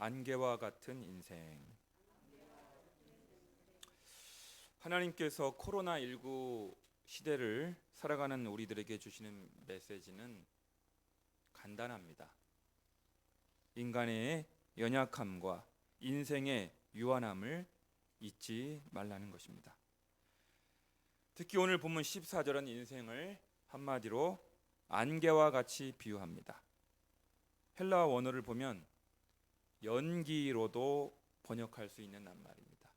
안개와 같은 인생. 하나님께서 코로나19 시대를 살아가는 우리들에게 주시는 메시지는 간단합니다. 인간의 연약함과 인생의 유한함을 잊지 말라는 것입니다. 특히 오늘 본문 14절은 인생을 한마디로 안개와 같이 비유합니다. 헬라어 원어를 보면 연기로도 번역할 수 있는 낱말입니다.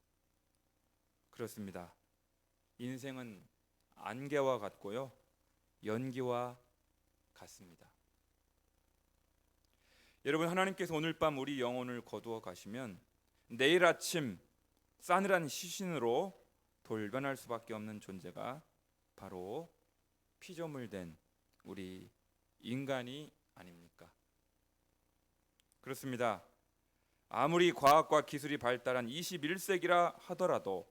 그렇습니다. 인생은 안개와 같고요, 연기와 같습니다. 여러분, 하나님께서 오늘 밤 우리 영혼을 거두어 가시면 내일 아침 싸늘한 시신으로 돌변할 수밖에 없는 존재가 바로 피조물 된 우리 인간이 아닙니까? 그렇습니다. 아무리 과학과 기술이 발달한 21세기라 하더라도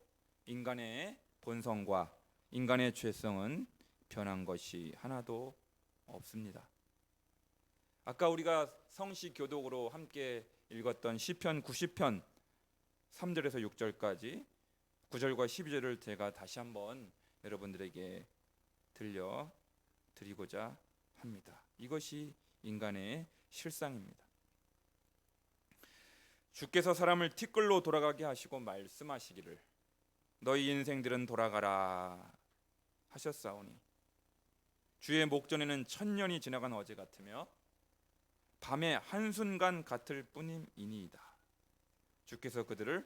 인간의 본성과 인간의 죄성은 변한 것이 하나도 없습니다. 아까 우리가 성시 교독으로 함께 읽었던 시편 90편 3절에서 6절까지 9절과 12절을 제가 다시 한번 여러분들에게 들려드리고자 합니다. 이것이 인간의 실상입니다. 주께서 사람을 티끌로 돌아가게 하시고 말씀하시기를 너희 인생들은 돌아가라 하셨사오니 주의 목전에는 천년이 지나간 어제 같으며 밤의 한순간 같을 뿐임이니이다. 주께서 그들을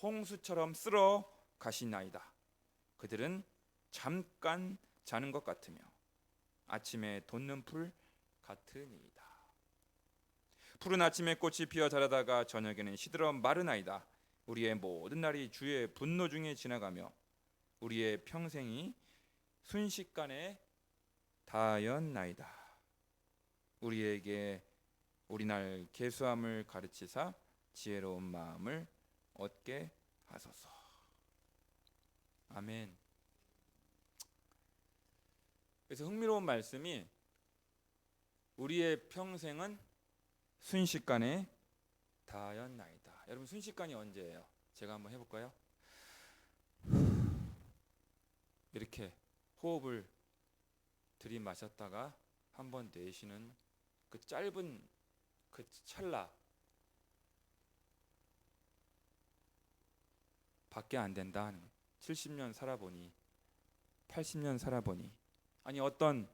홍수처럼 쓸어 가시나이다. 그들은 잠깐 자는 것 같으며 아침에 돋는 풀 같으니이다. 푸른 아침에 꽃이 피어 자라다가 저녁에는 시들어 마르나이다. 우리의 모든 날이 주의 분노 중에 지나가며 우리의 평생이 순식간에 다하였나이다. 우리에게 우리날 계수함을 가르치사 지혜로운 마음을 얻게 하소서. 아멘. 그래서 흥미로운 말씀이 우리의 평생은 순식간에 다하였나이다. 여러분, 순식간이 언제예요? 제가 한번 해볼까요? 이렇게 호흡을 들이마셨다가 한번 내쉬는 그 짧은 그 찰나, 밖에 안 된다 하는 거예요. 70년 살아보니 80년 살아보니, 아니 어떤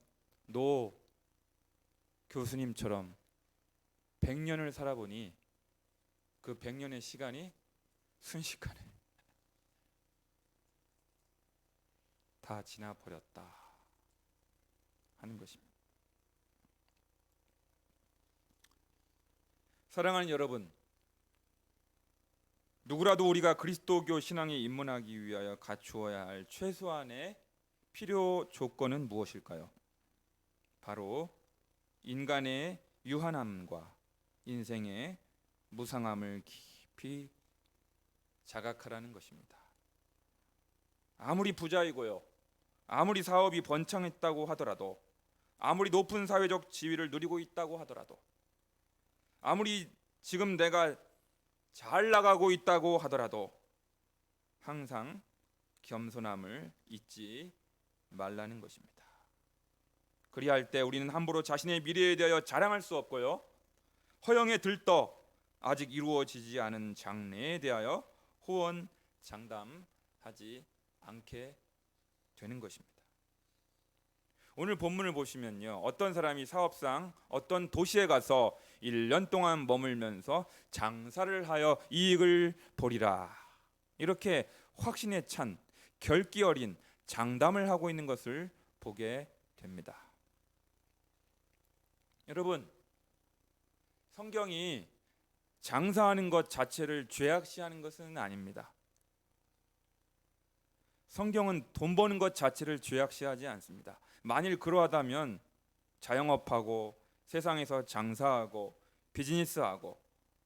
노 교수님처럼 100년을 살아보니 그 100년의 시간이 순식간에 다 지나버렸다 하는 것입니다. 사랑하는 여러분, 누구라도 우리가 그리스도교 신앙에 입문하기 위하여 갖추어야 할 최소한의 필요 조건은 무엇일까요? 바로 인간의 유한함과 인생의 무상함을 깊이 자각하라는 것입니다. 아무리 부자이고요, 아무리 사업이 번창했다고 하더라도, 아무리 높은 사회적 지위를 누리고 있다고 하더라도, 아무리 지금 내가 잘 나가고 있다고 하더라도 항상 겸손함을 잊지 말라는 것입니다. 그리할 때 우리는 함부로 자신의 미래에 대하여 자랑할 수 없고요, 허영에 들떠 아직 이루어지지 않은 장래에 대하여 호언장담하지 않게 되는 것입니다. 오늘 본문을 보시면요, 어떤 사람이 사업상 어떤 도시에 가서 1년 동안 머물면서 장사를 하여 이익을 보리라, 이렇게 확신에 찬 결기 어린 장담을 하고 있는 것을 보게 됩니다. 여러분, 성경이 장사하는 것 자체를 죄악시하는 것은 아닙니다. 성경은 돈 버는 것 자체를 죄악시하지 않습니다. 만일 그러하다면 자영업하고 세상에서 장사하고 비즈니스하고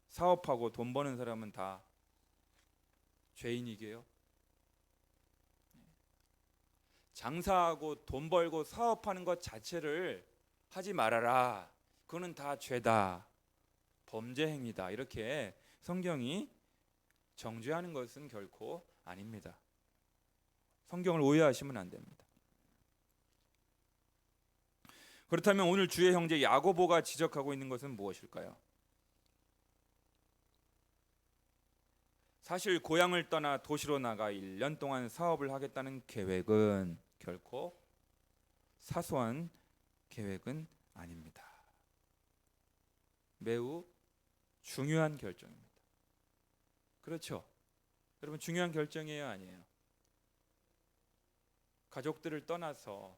사업하고 돈 버는 사람은 다 죄인이게요? 장사하고 돈 벌고 사업하는 것 자체를 하지 말아라, 그거는 다 죄다 범죄 행위다 이렇게 성경이 정죄하는 것은 결코 아닙니다. 성경을 오해하시면 안 됩니다. 그렇다면 오늘 주의 형제 야고보가 지적하고 있는 것은 무엇일까요? 사실 고향을 떠나 도시로 나가 1년 동안 사업을 하겠다는 계획은 결코 사소한 계획은 아닙니다. 매우 중요한 결정입니다. 그렇죠? 여러분 중요한 결정이에요, 아니에요? 가족들을 떠나서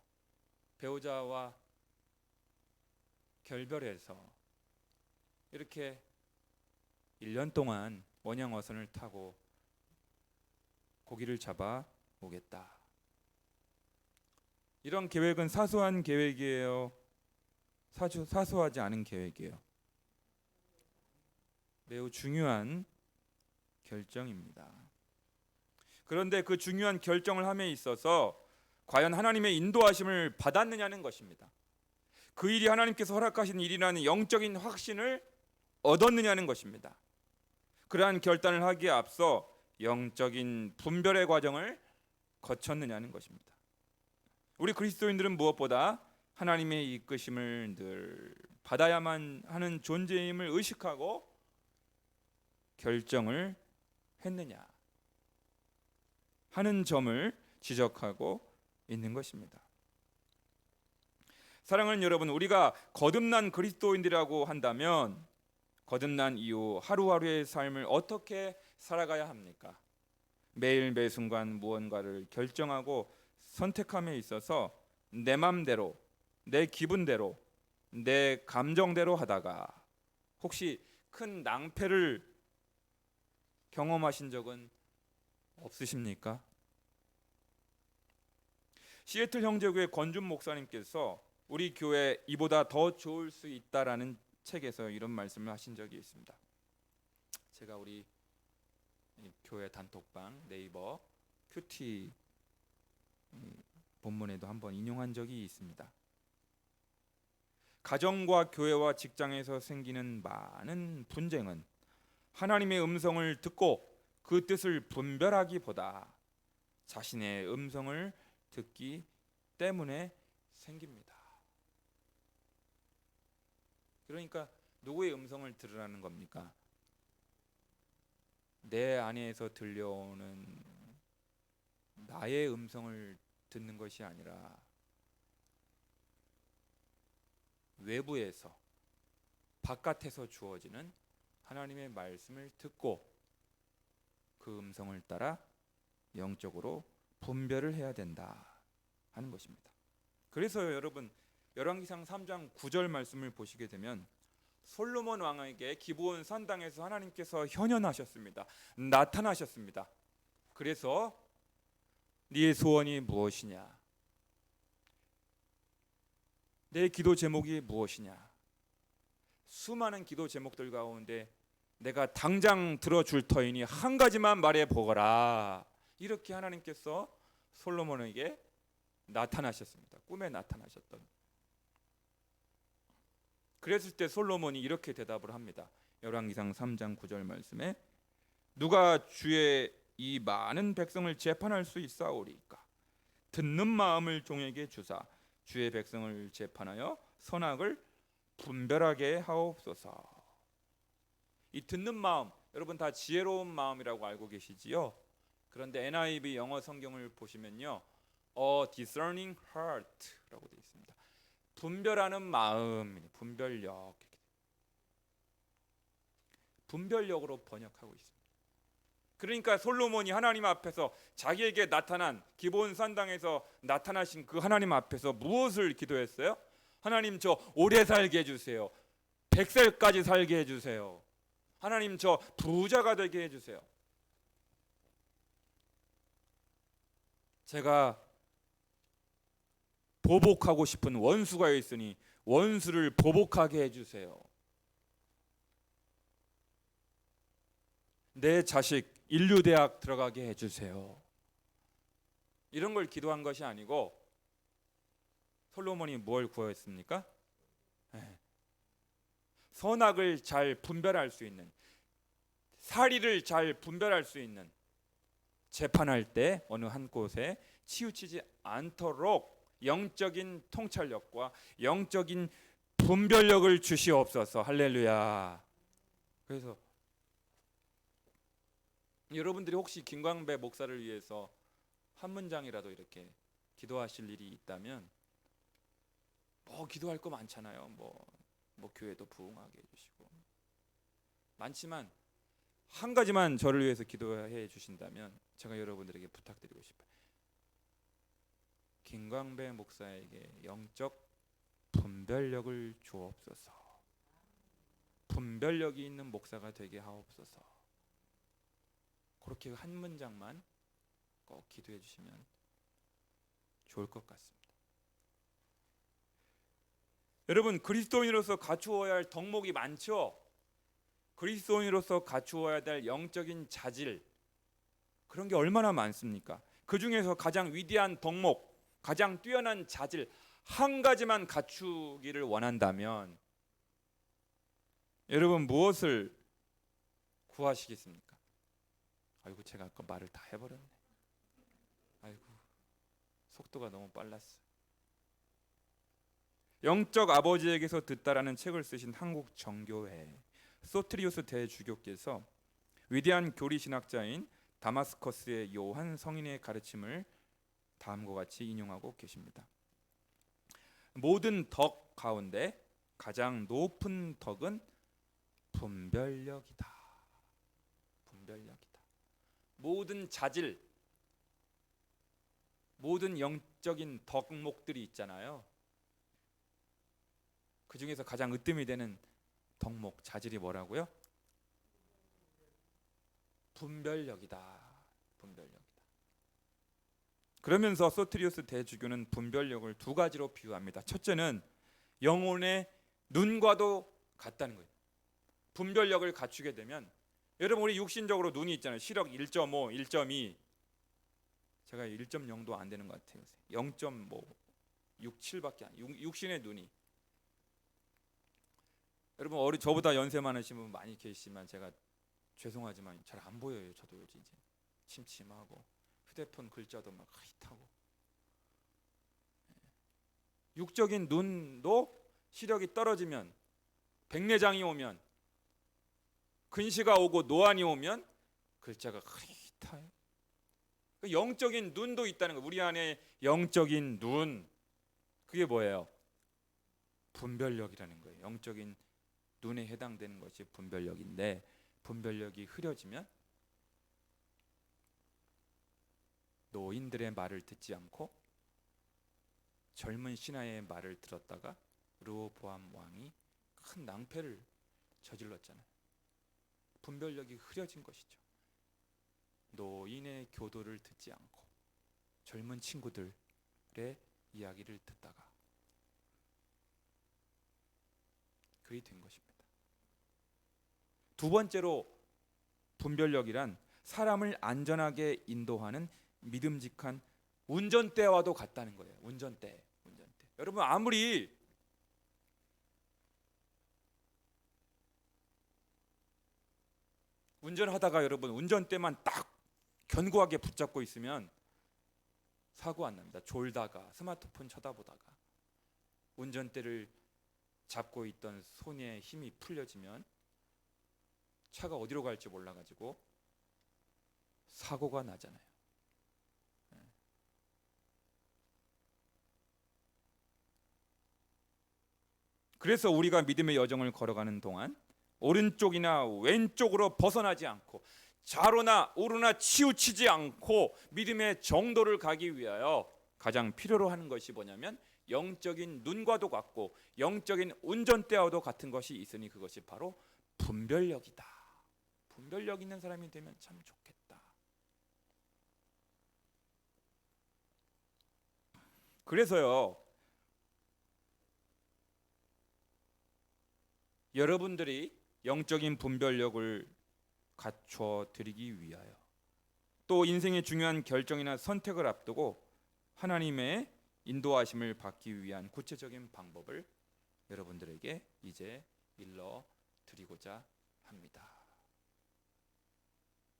배우자와 결별해서 이렇게 1년 동안 원양어선을 타고 고기를 잡아 오겠다. 이런 계획은 사소한 계획이에요? 사소하지 않은 계획이에요? 매우 중요한 결정입니다. 그런데 그 중요한 결정을 함에 있어서 과연 하나님의 인도하심을 받았느냐는 것입니다. 그 일이 하나님께서 허락하신 일이라는 영적인 확신을 얻었느냐는 것입니다. 그러한 결단을 하기에 앞서 영적인 분별의 과정을 거쳤느냐는 것입니다. 우리 그리스도인들은 무엇보다 하나님의 이끄심을 늘 받아야만 하는 존재임을 의식하고 결정을 했느냐 하는 점을 지적하고 있는 것입니다. 사랑하는 여러분, 우리가 거듭난 그리스도인들이라고 한다면 거듭난 이후 하루하루의 삶을 어떻게 살아가야 합니까? 매일 매 순간 무언가를 결정하고 선택함에 있어서 내 맘대로, 내 기분대로, 내 감정대로 하다가 혹시 큰 낭패를 경험하신 적은 없으십니까? 시애틀 형제교회 권준 목사님께서 우리 교회 이보다 더 좋을 수 있다라는 책에서 이런 말씀을 하신 적이 있습니다. 제가 우리 교회 단톡방 네이버 큐티 본문에도 한번 인용한 적이 있습니다. 가정과 교회와 직장에서 생기는 많은 분쟁은 하나님의 음성을 듣고 그 뜻을 분별하기보다 자신의 음성을 듣기 때문에 생깁니다. 그러니까 누구의 음성을 들으라는 겁니까? 내 안에서 들려오는 나의 음성을 듣는 것이 아니라 외부에서 바깥에서 주어지는 하나님의 말씀을 듣고 그 음성을 따라 영적으로 분별을 해야 된다 하는 것입니다. 그래서 여러분 열왕기상 3장 9절 말씀을 보시게 되면 솔로몬 왕에게 기브온 산당에서 하나님께서 현현하셨습니다. 나타나셨습니다. 그래서 네의 소원이 무엇이냐? 내 기도 제목이 무엇이냐? 수많은 기도 제목들 가운데 내가 당장 들어줄 터이니 한 가지만 말해 보거라. 이렇게 하나님께서 솔로몬에게 나타나셨습니다. 꿈에 나타나셨던. 그랬을 때 솔로몬이 이렇게 대답을 합니다. 열왕기상 3장 9절 말씀에 누가 주의 이 많은 백성을 재판할 수 있사오리까? 듣는 마음을 종에게 주사 주의 백성을 재판하여 선악을 분별하게 하옵소서. 이 듣는 마음, 여러분 다 지혜로운 마음이라고 알고 계시지요? 그런데 NIV 영어 성경을 보시면요, A discerning heart라고 되어 있습니다. 분별하는 마음, 분별력, 분별력으로 번역하고 있습니다. 그러니까 솔로몬이 하나님 앞에서 자기에게 나타난 기브온 산당에서 나타나신 그 하나님 앞에서 무엇을 기도했어요? 하나님 저 오래 살게 해주세요. 100살까지 살게 해주세요. 하나님 저 부자가 되게 해주세요. 제가 보복하고 싶은 원수가 있으니 원수를 보복하게 해주세요. 내 자식 인류대학 들어가게 해주세요. 이런 걸 기도한 것이 아니고 솔로몬이 뭘 구했습니까? 선악을 잘 분별할 수 있는, 사리를 잘 분별할 수 있는, 재판할 때 어느 한 곳에 치우치지 않도록 영적인 통찰력과 영적인 분별력을 주시옵소서. 할렐루야. 그래서 여러분들이 혹시 김광배 목사를 위해서 한 문장이라도 이렇게 기도하실 일이 있다면, 기도할 거 많잖아요. 교회도 부흥하게 해주시고 많지만 한 가지만 저를 위해서 기도해 주신다면 제가 여러분들에게 부탁드리고 싶어요. 김광배 목사에게 영적 분별력을 주옵소서. 분별력이 있는 목사가 되게 하옵소서. 그렇게 한 문장만 꼭 기도해 주시면 좋을 것 같습니다. 여러분, 그리스도인으로서 갖추어야 할 덕목이 많죠. 그리스도인으로서 갖추어야 될 영적인 자질, 그런 게 얼마나 많습니까? 그 중에서 가장 위대한 덕목, 가장 뛰어난 자질 한 가지만 갖추기를 원한다면 여러분 무엇을 구하시겠습니까? 아이고, 제가 아까 말을 다 해버렸네. 아이고, 속도가 너무 빨랐어. 영적 아버지에게서 듣다라는 책을 쓰신 한국 정교회 소트리우스 대주교께서 위대한 교리 신학자인 다마스커스의 요한 성인의 가르침을 다음과 같이 인용하고 계십니다. 모든 덕 가운데 가장 높은 덕은 분별력이다. 분별력이다. 모든 자질, 모든 영적인 덕목들이 있잖아요. 그 중에서 가장 으뜸이 되는 덕목, 자질이 뭐라고요? 분별력이다. 분별력이다. 그러면서 소트리우스 대주교는 분별력을 두 가지로 비유합니다. 첫째는 영혼의 눈과도 같다는 거예요. 분별력을 갖추게 되면, 여러분 우리 육신적으로 눈이 있잖아요. 시력 1.5, 1.2. 제가 1.0도 안 되는 것 같아요. 0.67밖에 안. 육신의 눈이. 여러분 저보다 연세 많으신 분 많이 계시지만 제가 죄송하지만 잘 안 보여요. 저도 요즘 이제 침침하고 휴대폰 글자도 막 흐릿하고. 육적인 눈도 시력이 떨어지면, 백내장이 오면, 근시가 오고 노안이 오면 글자가 흐릿해요. 영적인 눈도 있다는 거예요. 우리 안에 영적인 눈, 그게 뭐예요? 분별력이라는 거예요. 영적인 눈에 해당되는 것이 분별력인데, 분별력이 흐려지면 노인들의 말을 듣지 않고 젊은 신하의 말을 들었다가 르호보암 왕이 큰 낭패를 저질렀잖아요. 분별력이 흐려진 것이죠. 노인의 교도를 듣지 않고 젊은 친구들의 이야기를 듣다가 그리 된 것입니다. 두 번째로 분별력이란 사람을 안전하게 인도하는 믿음직한 운전대와도 같다는 거예요. 운전대. 여러분 아무리 운전하다가 여러분 운전대만 딱 견고하게 붙잡고 있으면 사고 안 납니다. 졸다가 스마트폰 쳐다보다가 운전대를 잡고 있던 손의 힘이 풀려지면 차가 어디로 갈지 몰라가지고 사고가 나잖아요. 그래서 우리가 믿음의 여정을 걸어가는 동안 오른쪽이나 왼쪽으로 벗어나지 않고 좌로나 우로나 치우치지 않고 믿음의 정도를 가기 위하여 가장 필요로 하는 것이 뭐냐면 영적인 눈과도 같고 영적인 운전대와도 같은 것이 있으니 그것이 바로 분별력이다. 분별력 있는 사람이 되면 참 좋겠다. 그래서요, 여러분들이 영적인 분별력을 갖춰 드리기 위하여 또 인생의 중요한 결정이나 선택을 앞두고 하나님의 인도하심을 받기 위한 구체적인 방법을 여러분들에게 이제 일러 드리고자 합니다.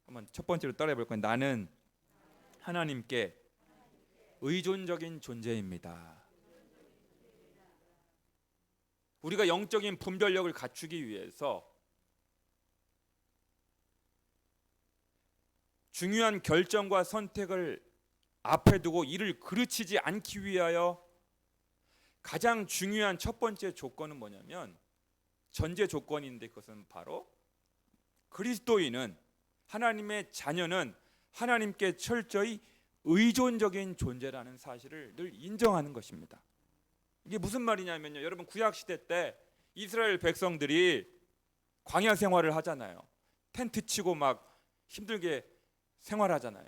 한번 첫 번째로 따라해 볼 거예요. 나는 하나님께 의존적인 존재입니다. 우리가 영적인 분별력을 갖추기 위해서 중요한 결정과 선택을 앞에 두고 이를 그르치지 않기 위하여 가장 중요한 첫 번째 조건은 뭐냐면, 전제 조건인데 그것은 바로 그리스도인은, 하나님의 자녀는 하나님께 철저히 의존적인 존재라는 사실을 늘 인정하는 것입니다. 이게 무슨 말이냐면요, 여러분 구약 시대 때 이스라엘 백성들이 광야 생활을 하잖아요. 텐트 치고 막 힘들게 생활하잖아요.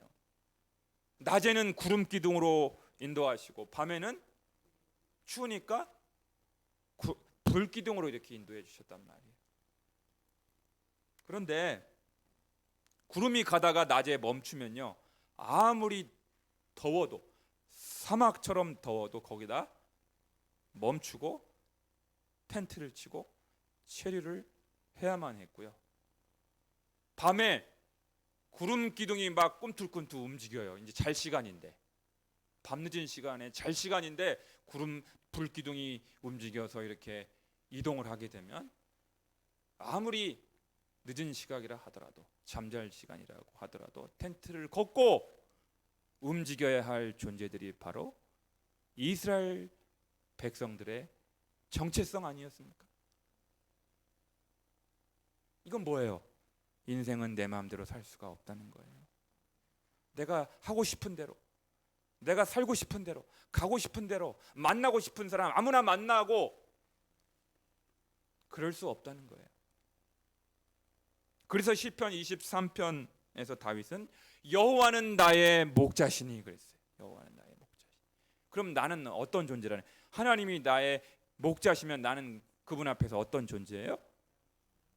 낮에는 구름 기둥으로 인도하시고 밤에는 추우니까 불 기둥으로 이렇게 인도해 주셨단 말이에요. 그런데 구름이 가다가 낮에 멈추면요, 아무리 더워도, 사막처럼 더워도 거기다 멈추고 텐트를 치고 체류를 해야만 했고요. 밤에 구름 기둥이 막 꿈틀꿈틀 움직여요. 이제 잘 시간인데, 밤늦은 시간에 잘 시간인데 불 기둥이 움직여서 이렇게 이동을 하게 되면 아무리 늦은 시각이라 하더라도, 잠잘 시간이라고 하더라도 텐트를 걷고 움직여야 할 존재들이 바로 이스라엘 백성들의 정체성 아니었습니까? 이건 뭐예요? 인생은 내 마음대로 살 수가 없다는 거예요. 내가 하고 싶은 대로, 내가 살고 싶은 대로, 가고 싶은 대로, 만나고 싶은 사람 아무나 만나고 그럴 수 없다는 거예요. 그래서 시편 23편에서 다윗은 여호와는 나의 목자시니 그랬어요. 여호와는 나의 목자시니. 그럼 나는 어떤 존재라는? 하나님이 나의 목자시면 나는 그분 앞에서 어떤 존재예요?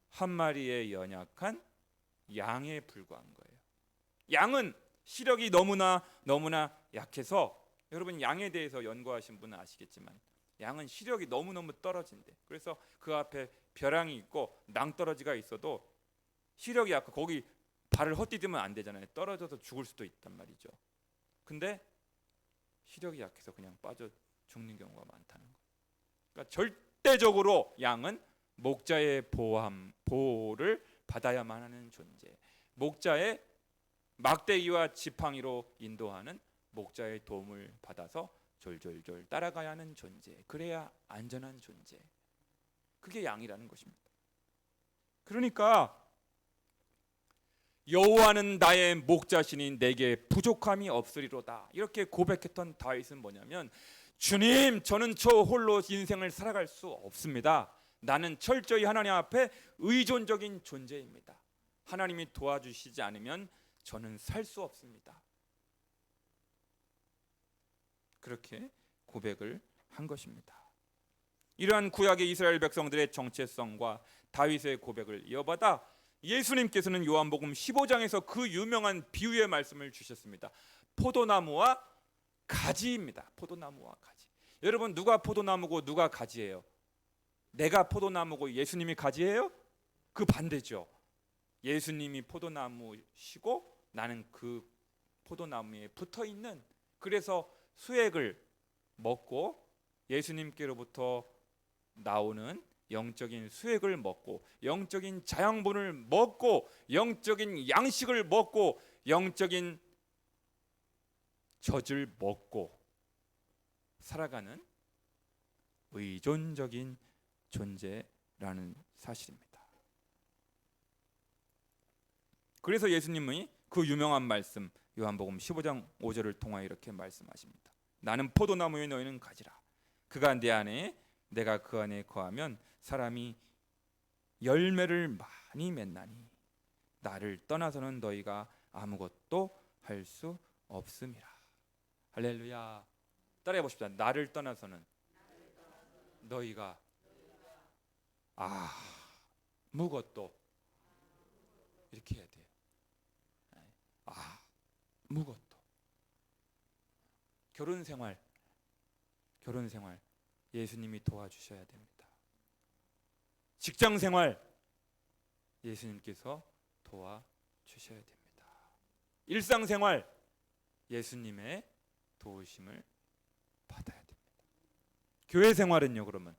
한 마리의 연약한 양에 불과한 거예요. 양은 시력이 너무나 약해서, 여러분 양에 대해서 연구하신 분은 아시겠지만 양은 시력이 너무너무 떨어진대. 그래서 그 앞에 벼랑이 있고 낭떠러지가 있어도 시력이 약해, 거기 발을 헛디디면 안 되잖아요. 떨어져서 죽을 수도 있단 말이죠. 근데 시력이 약해서 그냥 빠져 죽는 경우가 많다는 거예요. 그러니까 절대적으로 양은 목자의 보호를 받아야만 하는 존재, 목자의 막대기와 지팡이로 인도하는 목자의 도움을 받아서 졸졸졸 따라가야 하는 존재, 그래야 안전한 존재, 그게 양이라는 것입니다. 그러니까 여호와는 나의 목자시니 내게 부족함이 없으리로다, 이렇게 고백했던 다윗은 뭐냐면, 주님, 저는 저 홀로 인생을 살아갈 수 없습니다. 나는 철저히 하나님 앞에 의존적인 존재입니다. 하나님이 도와주시지 않으면 저는 살 수 없습니다. 그렇게 고백을 한 것입니다. 이러한 구약의 이스라엘 백성들의 정체성과 다윗의 고백을 이어받아 예수님께서는 요한복음 15장에서 그 유명한 비유의 말씀을 주셨습니다. 포도나무와 가지입니다. 포도나무와 가지. 여러분, 누가 포도나무고 누가 가지예요? 내가 포도나무고 예수님이 가지예요? 그 반대죠. 예수님이 포도나무시고 나는 그 포도나무에 붙어 있는, 그래서 수액을 먹고 예수님께로부터 나오는 영적인 수액을 먹고, 영적인 자양분을 먹고, 영적인 양식을 먹고, 영적인 젖을 먹고 살아가는 의존적인 존재라는 사실입니다. 그래서 예수님이 그 유명한 말씀, 요한복음 15장 5절을 통하여 이렇게 말씀하십니다. 나는 포도나무에 너희는 가지라. 그가 내 안에, 내가 그 안에 거하면 사람이 열매를 많이 맺나니 나를 떠나서는 너희가 아무것도 할 수 없음이라. 할렐루야. 따라해 보십시다. 나를 떠나서는 너희가 아무것도, 이렇게 해야 돼요. 아무것도. 결혼 생활 예수님이 도와주셔야 됩니다. 직장 생활 예수님께서 도와주셔야 됩니다. 일상생활 예수님의 도우심을 받아야 됩니다. 교회 생활은요, 그러면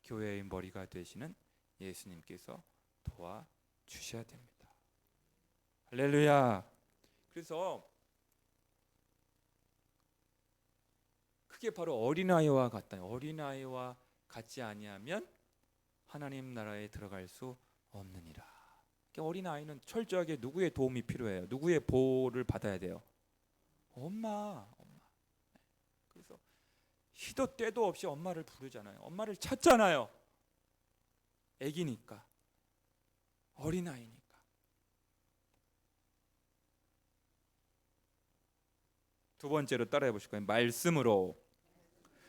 교회의 머리가 되시는 예수님께서 도와주셔야 됩니다. 할렐루야. 그래서 그게 바로 어린아이와 같다. 어린아이와 같지 아니하면 하나님 나라에 들어갈 수 없느니라. 그러니까 어린아이는 철저하게 누구의 도움이 필요해요? 누구의 보호를 받아야 돼요? 엄마. 그래서 시도 때도 없이 엄마를 부르잖아요. 엄마를 찾잖아요. 애기니까, 어린아이니까. 두 번째로 따라해 보실 거예요. 말씀으로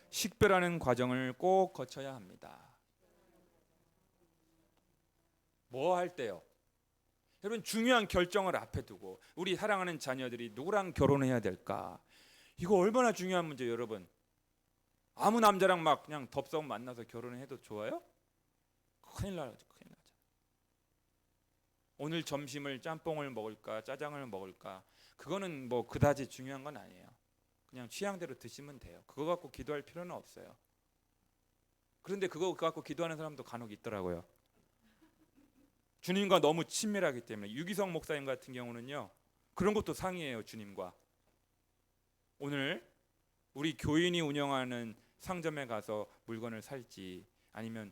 식별하는 과정을 꼭 거쳐야 합니다. 뭐 할 때요? 여러분, 중요한 결정을 앞에 두고 우리 사랑하는 자녀들이 누구랑 결혼해야 될까? 이거 얼마나 중요한 문제예요, 여러분. 아무 남자랑 막 그냥 덥석 만나서 결혼해도 좋아요? 큰일 나죠. 오늘 점심을 짬뽕을 먹을까 짜장을 먹을까, 그거는 뭐 그다지 중요한 건 아니에요. 그냥 취향대로 드시면 돼요. 그거 갖고 기도할 필요는 없어요. 그런데 그거 갖고 기도하는 사람도 간혹 있더라고요. 주님과 너무 친밀하기 때문에. 유기성 목사님 같은 경우는요, 그런 것도 상이에요, 주님과. 오늘 우리 교인이 운영하는 상점에 가서 물건을 살지, 아니면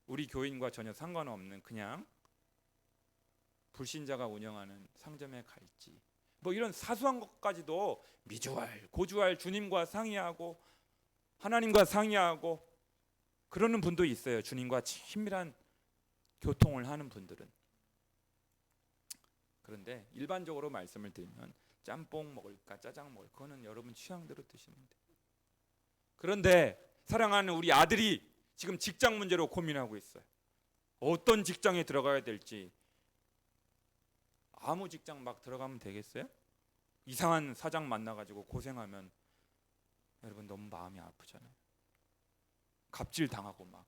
우리 교인과 전혀 상관없는 그냥 불신자가 운영하는 상점에 갈지, 뭐 이런 사소한 것까지도 미주알 고주알 주님과 상의하고 하나님과 상의하고 그러는 분도 있어요. 주님과 친밀한 교통을 하는 분들은. 그런데 일반적으로 말씀을 드리면 짬뽕 먹을까 짜장 먹을까, 그거는 여러분 취향대로 드시면 돼요. 그런데 사랑하는 우리 아들이 지금 직장 문제로 고민하고 있어요. 어떤 직장에 들어가야 될지. 아무 직장 막 들어가면 되겠어요? 이상한 사장 만나가지고 고생하면 여러분 너무 마음이 아프잖아요. 갑질 당하고 막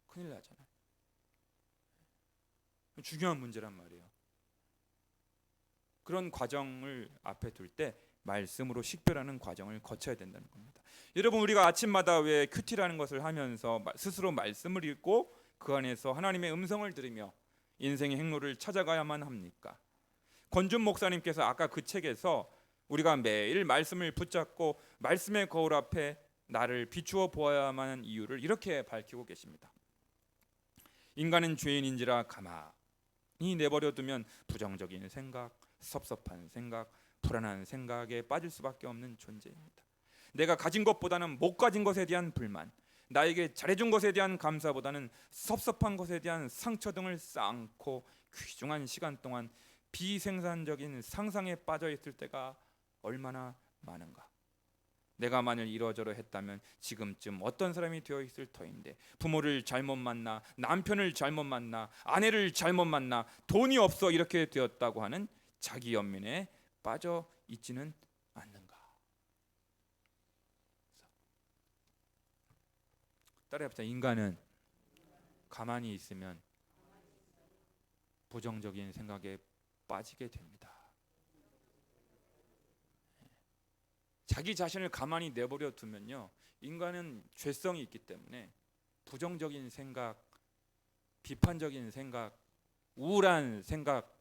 큰일 나잖아요. 중요한 문제란 말이에요. 그런 과정을 앞에 둘 때 말씀으로 식별하는 과정을 거쳐야 된다는 겁니다. 여러분, 우리가 아침마다 왜 큐티라는 것을 하면서 스스로 말씀을 읽고 그 안에서 하나님의 음성을 들으며 인생의 행로를 찾아가야만 합니까? 권준 목사님께서 아까 그 책에서 우리가 매일 말씀을 붙잡고 말씀의 거울 앞에 나를 비추어 보아야만 하는 이유를 이렇게 밝히고 계십니다. 인간은 죄인인지라 가만히 내버려두면 부정적인 생각, 섭섭한 생각, 불안한 생각에 빠질 수밖에 없는 존재입니다. 내가 가진 것보다는 못 가진 것에 대한 불만, 나에게 잘해준 것에 대한 감사보다는 섭섭한 것에 대한 상처 등을 쌓고 귀중한 시간 동안 비생산적인 상상에 빠져 있을 때가 얼마나 많은가. 내가 만일 이러저러 했다면 지금쯤 어떤 사람이 되어 있을 터인데, 부모를 잘못 만나, 남편을 잘못 만나, 아내를 잘못 만나, 돈이 없어 이렇게 되었다고 하는 자기 연민에 빠져 있지는 않는가. 따라해보자. 인간은 가만히 있으면 부정적인 생각에 빠지게 됩니다. 자기 자신을 가만히 내버려 두면요, 인간은 죄성이 있기 때문에 부정적인 생각, 비판적인 생각, 우울한 생각,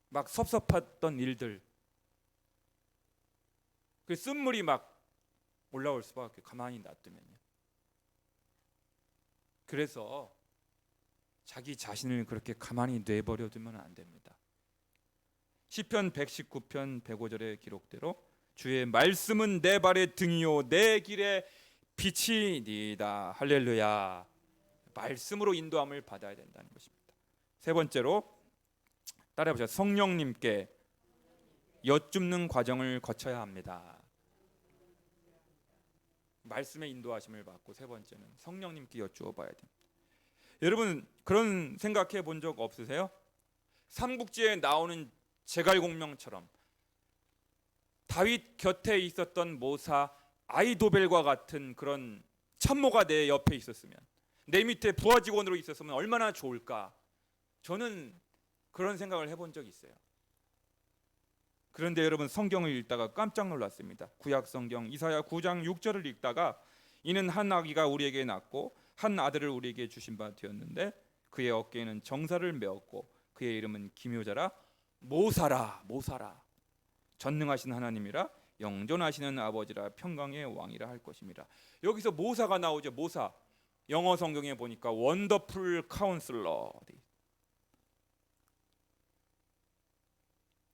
막 섭섭했던 일들, 그 쓴물이 막 올라올 수밖에, 가만히 놔두면요. 그래서 자기 자신을 그렇게 가만히 내버려 두면 안 됩니다. 시편 119편 105절의 기록대로 주의 말씀은 내 발의 등이요 내 길의 빛이니이다. 할렐루야. 말씀으로 인도함을 받아야 된다는 것입니다. 세 번째로 따라해보세요. 성령님께 여쭙는 과정을 거쳐야 합니다. 말씀의 인도하심을 받고, 세 번째는 성령님께 여쭈어 봐야 됩니다. 여러분, 그런 생각해 본 적 없으세요? 삼국지에 나오는 제갈공명처럼 다윗 곁에 있었던 모사 아이도벨과 같은 그런 참모가 내 옆에 있었으면, 내 밑에 부하 직원으로 있었으면 얼마나 좋을까. 저는 그런 생각을 해본 적이 있어요. 그런데 여러분, 성경을 읽다가 깜짝 놀랐습니다. 구약 성경 이사야 9장 6절을 읽다가 이는 한 아기가 우리에게 낳고 한 아들을 우리에게 주신 바 되었는데 그의 어깨에는 정사를 메었고 그의 이름은 기묘자라 모사라. 전능하신 하나님이라 영존하시는 아버지라 평강의 왕이라 할 것입니다. 여기서 모사가 나오죠. 모사. 영어 성경에 보니까 원더풀 카운슬러.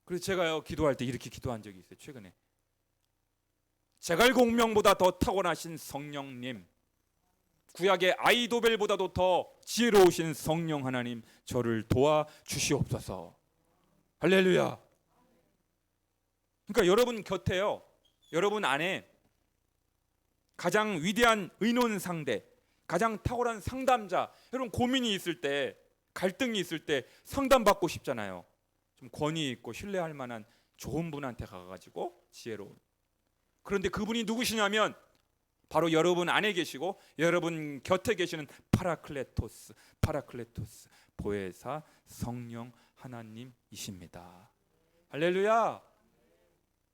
그래서 제가요, 기도할 때 이렇게 기도한 적이 있어요. 최근에 제갈공명보다 더 타고나신 성령님, 구약의 아이도벨보다도 더 지혜로우신 성령 하나님, 저를 도와 주시옵소서. 할렐루야. 그러니까 여러분 곁에요, 여러분 안에 가장 위대한 의논 상대, 가장 탁월한 상담자, 여러분 고민이 있을 때, 갈등이 있을 때 상담받고 싶잖아요. 좀 권위 있고 신뢰할 만한 좋은 분한테 가가지고 지혜로운. 그런데 그분이 누구시냐면 바로 여러분 안에 계시고 여러분 곁에 계시는 파라클레토스, 보혜사 성령 하나님이십니다. 할렐루야.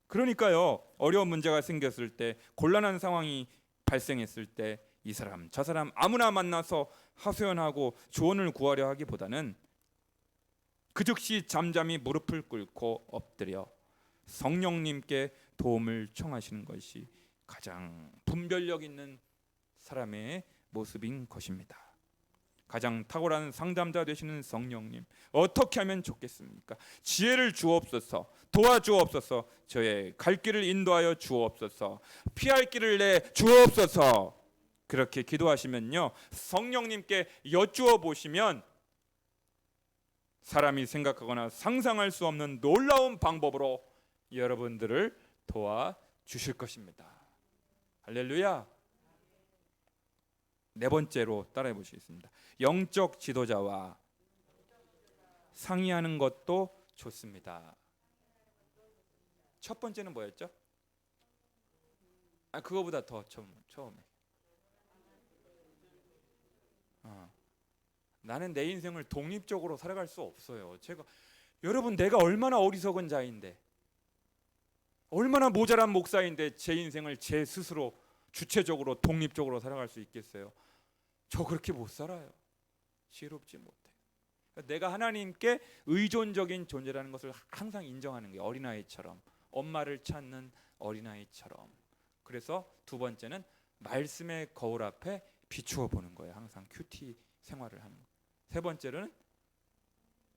그러니까요, 어려운 문제가 생겼을 때, 곤란한 상황이 발생했을 때 이 사람 저 사람 아무나 만나서 하소연하고 조언을 구하려 하기보다는 그 즉시 잠잠히 무릎을 꿇고 엎드려 성령님께 도움을 청하시는 것이 가장 분별력 있는 사람의 모습인 것입니다. 가장 탁월한 상담자 되시는 성령님, 어떻게 하면 좋겠습니까? 지혜를 주옵소서, 도와주옵소서, 저의 갈 길을 인도하여 주옵소서, 피할 길을 내 주옵소서. 그렇게 기도하시면요, 성령님께 여쭈어 보시면 사람이 생각하거나 상상할 수 없는 놀라운 방법으로 여러분들을 도와주실 것입니다. 할렐루야. 네 번째로 따라해 보시겠습니다. 영적 지도자와 상의하는 것도 좋습니다. 첫 번째는 뭐였죠? 그거보다 더 처음에. 나는 내 인생을 독립적으로 살아갈 수 없어요. 여러분, 내가 얼마나 어리석은 자인데, 얼마나 모자란 목사인데 제 인생을 제 스스로 주체적으로 독립적으로 살아갈 수 있겠어요? 저 그렇게 못 살아요. 지혜롭지 못해. 내가 하나님께 의존적인 존재라는 것을 항상 인정하는 게, 어린아이처럼, 엄마를 찾는 어린아이처럼. 그래서 두 번째는 말씀의 거울 앞에 비추어 보는 거예요. 항상 큐티 생활을 하는 거예요. 세 번째는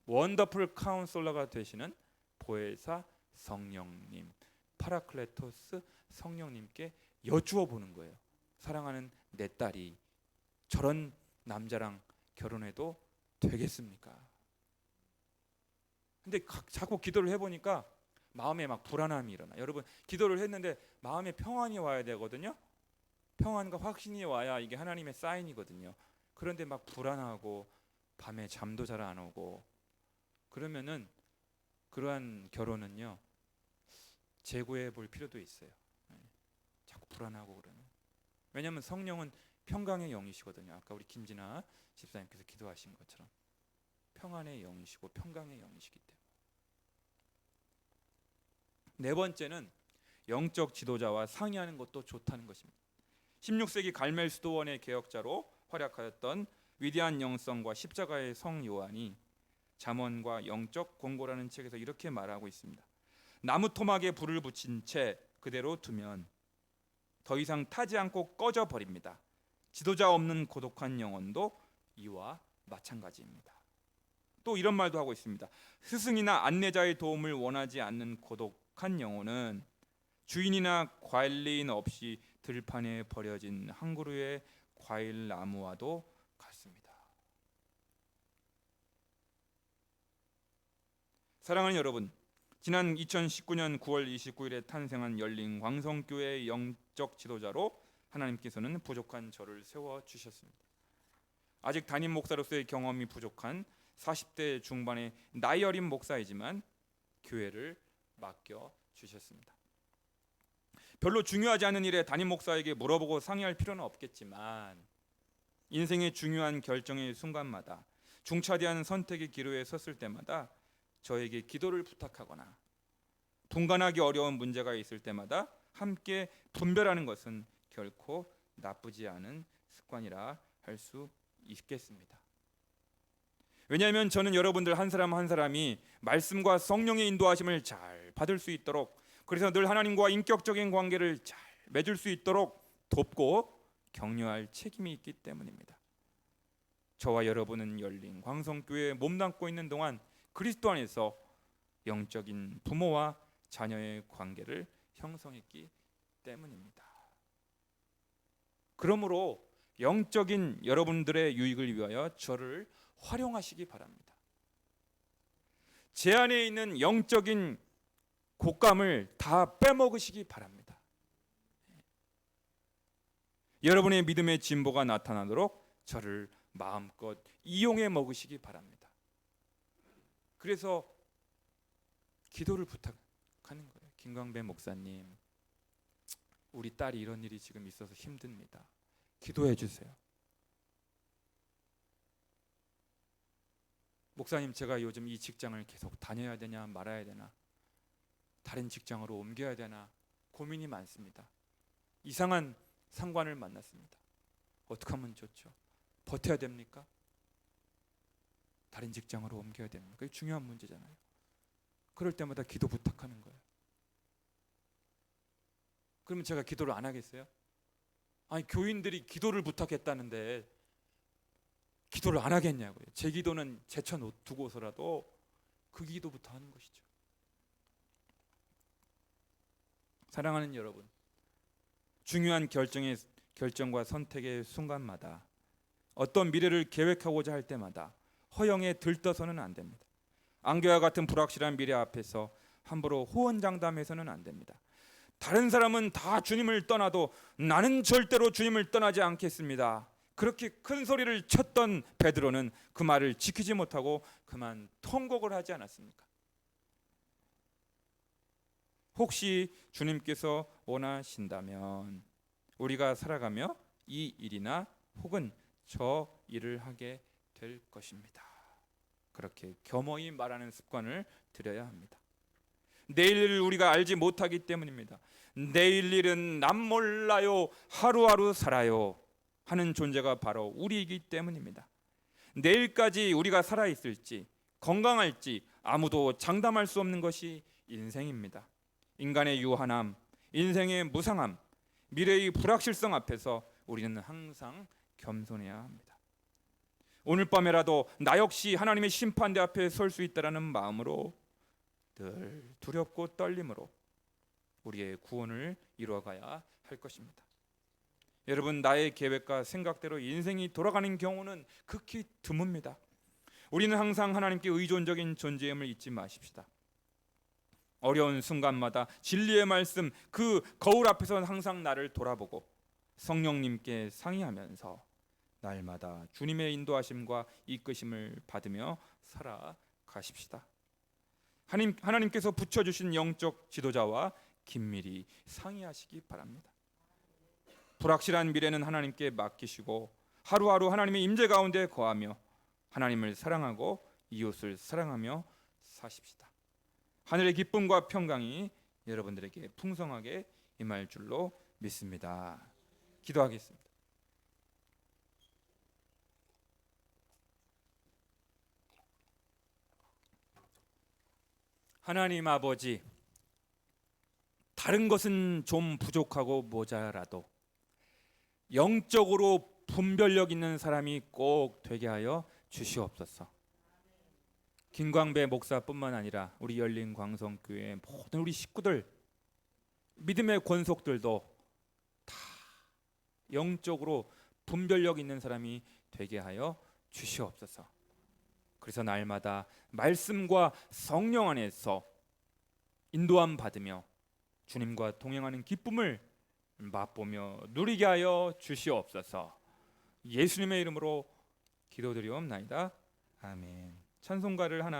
원더풀 카운슬러가 되시는 보혜사 성령님, 파라클레토스 성령님께 여쭈어 보는 거예요. 사랑하는 내 딸이 저런 남자랑 결혼해도 되겠습니까? 근데 자꾸 기도를 해보니까 마음에 막 불안함이 일어나. 여러분, 기도를 했는데 마음에 평안이 와야 되거든요. 평안과 확신이 와야 이게 하나님의 사인이거든요. 그런데 막 불안하고 밤에 잠도 잘 안 오고 그러면은 그러한 결혼은요, 재고해 볼 필요도 있어요. 자꾸 불안하고 그러면. 왜냐하면 성령은 평강의 영이시거든요. 아까 우리 김진아 집사님께서 기도하신 것처럼 평안의 영이시고 평강의 영이시기 때문에. 네 번째는 영적 지도자와 상의하는 것도 좋다는 것입니다. 16세기 갈멜 수도원의 개혁자로 활약하였던 위대한 영성과 십자가의 성 요한이 잠언과 영적 공고라는 책에서 이렇게 말하고 있습니다. 나무 토막에 불을 붙인 채 그대로 두면 더 이상 타지 않고 꺼져 버립니다. 지도자 없는 고독한 영혼도 이와 마찬가지입니다. 또 이런 말도 하고 있습니다. 스승이나 안내자의 도움을 원하지 않는 고독한 영혼은 주인이나 관리인 없이 들판에 버려진 한 그루의 과일 나무와도 같습니다. 사랑하는 여러분, 지난 2019년 9월 29일에 탄생한 열린 광성교회의 영적 지도자로 하나님께서는 부족한 저를 세워주셨습니다. 아직 담임 목사로서의 경험이 부족한 40대 중반의 나이 어린 목사이지만 교회를 맡겨주셨습니다. 별로 중요하지 않은 일에 담임 목사에게 물어보고 상의할 필요는 없겠지만 인생의 중요한 결정의 순간마다 중차대한 선택의 기로에 섰을 때마다 저에게 기도를 부탁하거나 분간하기 어려운 문제가 있을 때마다 함께 분별하는 것은 결코 나쁘지 않은 습관이라 할 수 있겠습니다. 왜냐하면 저는 여러분들 한 사람 한 사람이 말씀과 성령의 인도하심을 잘 받을 수 있도록, 그래서 늘 하나님과 인격적인 관계를 잘 맺을 수 있도록 돕고 격려할 책임이 있기 때문입니다. 저와 여러분은 열린 광성교회에 몸담고 있는 동안 그리스도 안에서 영적인 부모와 자녀의 관계를 형성했기 때문입니다. 그러므로 영적인 여러분들의 유익을 위하여 저를 활용하시기 바랍니다. 제 안에 있는 영적인 곶감을 다 빼먹으시기 바랍니다. 여러분의 믿음의 진보가 나타나도록 저를 마음껏 이용해 먹으시기 바랍니다. 그래서 기도를 부탁하는 거예요. 김광배 목사님, 우리 딸이 이런 일이 지금 있어서 힘듭니다. 기도해 주세요. 목사님, 제가 요즘 이 직장을 계속 다녀야 되냐 말아야 되나, 다른 직장으로 옮겨야 되나 고민이 많습니다. 이상한 상관을 만났습니다. 어떻게 하면 좋죠? 버텨야 됩니까? 다른 직장으로 옮겨야 됩니까? 이게 중요한 문제잖아요. 그럴 때마다 기도 부탁하는 거예요. 그러면 제가 기도를 안 하겠어요? 아니, 교인들이 기도를 부탁했다는데 기도를 안 하겠냐고요. 제 기도는 제쳐두고서라도 그 기도부터 하는 것이죠. 사랑하는 여러분, 중요한 결정과 선택의 순간마다, 어떤 미래를 계획하고자 할 때마다 허영에 들떠서는 안 됩니다. 안개와 같은 불확실한 미래 앞에서 함부로 호언장담해서는 안 됩니다. 다른 사람은 다 주님을 떠나도 나는 절대로 주님을 떠나지 않겠습니다. 그렇게 큰 소리를 쳤던 베드로는 그 말을 지키지 못하고 그만 통곡을 하지 않았습니까? 혹시 주님께서 원하신다면 우리가 살아가며 이 일이나 혹은 저 일을 하게 될 것입니다. 그렇게 겸허히 말하는 습관을 들여야 합니다. 내일 일을 우리가 알지 못하기 때문입니다. 내일 일은 남 몰라요, 하루하루 살아요 하는 존재가 바로 우리이기 때문입니다. 내일까지 우리가 살아있을지 건강할지 아무도 장담할 수 없는 것이 인생입니다. 인간의 유한함, 인생의 무상함, 미래의 불확실성 앞에서 우리는 항상 겸손해야 합니다. 오늘 밤에라도 나 역시 하나님의 심판대 앞에 설 수 있다라는 마음으로 늘 두렵고 떨림으로 우리의 구원을 이루어가야 할 것입니다. 여러분, 나의 계획과 생각대로 인생이 돌아가는 경우는 극히 드뭅니다. 우리는 항상 하나님께 의존적인 존재임을 잊지 마십시다. 어려운 순간마다 진리의 말씀, 그 거울 앞에서 항상 나를 돌아보고 성령님께 상의하면서 날마다 주님의 인도하심과 이끄심을 받으며 살아가십시다. 하나님께서 붙여주신 영적 지도자와 긴밀히 상의하시기 바랍니다. 불확실한 미래는 하나님께 맡기시고 하루하루 하나님의 임재 가운데 거하며 하나님을 사랑하고 이웃을 사랑하며 사십시다. 하늘의 기쁨과 평강이 여러분들에게 풍성하게 임할 줄로 믿습니다. 기도하겠습니다. 하나님 아버지, 다른 것은 좀 부족하고 모자라도 영적으로 분별력 있는 사람이 꼭 되게 하여 주시옵소서. 김광배 목사뿐만 아니라 우리 열린 광성교회 모든 우리 식구들, 믿음의 권속들도 다 영적으로 분별력 있는 사람이 되게 하여 주시옵소서. 그래서 날마다 말씀과 성령 안에서 인도함 받으며 주님과 동행하는 기쁨을 맛보며 누리게 하여 주시옵소서. 예수님의 이름으로 기도드리옵나이다. 아멘. 찬송가를 하나